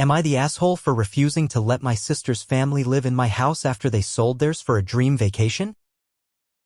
Am I the asshole for refusing to let my sister's family live in my house after they sold theirs for a dream vacation?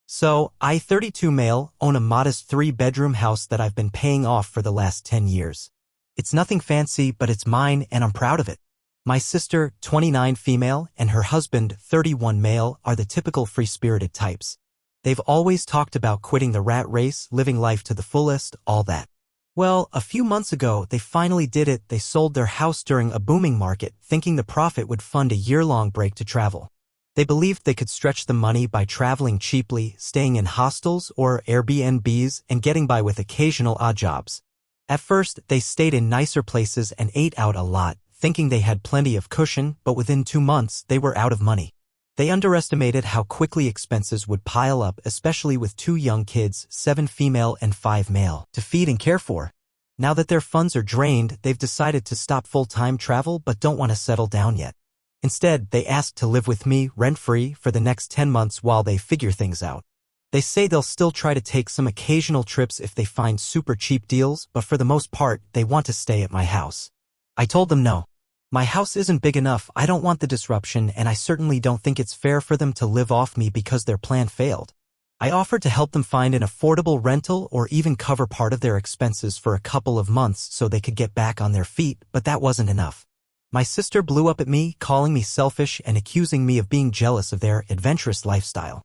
So, I, 32 male, own a modest 3-bedroom house that I've been paying off for the last 10 years. It's nothing fancy, but it's mine and I'm proud of it. My sister, 29 female, and her husband, 31 male, are the typical free-spirited types. They've always talked about quitting the rat race, living life to the fullest, all that. Well, a few months ago, they finally did it. They sold their house during a booming market, thinking the profit would fund a year-long break to travel. They believed they could stretch the money by traveling cheaply, staying in hostels or Airbnbs, and getting by with occasional odd jobs. At first, they stayed in nicer places and ate out a lot, thinking they had plenty of cushion, but within 2 months, they were out of money. They underestimated how quickly expenses would pile up, especially with 2 young kids, 7 female and 5 male, to feed and care for. Now that their funds are drained, they've decided to stop full-time travel but don't want to settle down yet. Instead, they asked to live with me, rent-free, for the next 10 months while they figure things out. They say they'll still try to take some occasional trips if they find super cheap deals, but for the most part, they want to stay at my house. I told them no. My house isn't big enough, I don't want the disruption, and I certainly don't think it's fair for them to live off me because their plan failed. I offered to help them find an affordable rental or even cover part of their expenses for a couple of months so they could get back on their feet, but that wasn't enough. My sister blew up at me, calling me selfish and accusing me of being jealous of their adventurous lifestyle.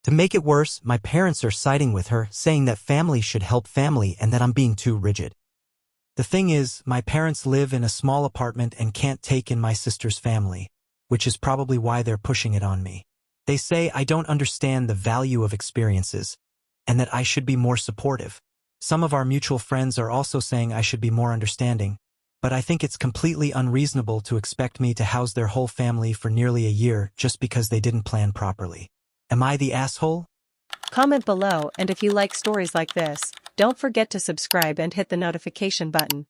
To make it worse, my parents are siding with her, saying that family should help family and that I'm being too rigid. The thing is, my parents live in a small apartment and can't take in my sister's family, which is probably why they're pushing it on me. They say I don't understand the value of experiences, and that I should be more supportive. Some of our mutual friends are also saying I should be more understanding, but I think it's completely unreasonable to expect me to house their whole family for nearly a year just because they didn't plan properly. Am I the asshole? Comment below, and if you like stories like this, don't forget to subscribe and hit the notification button.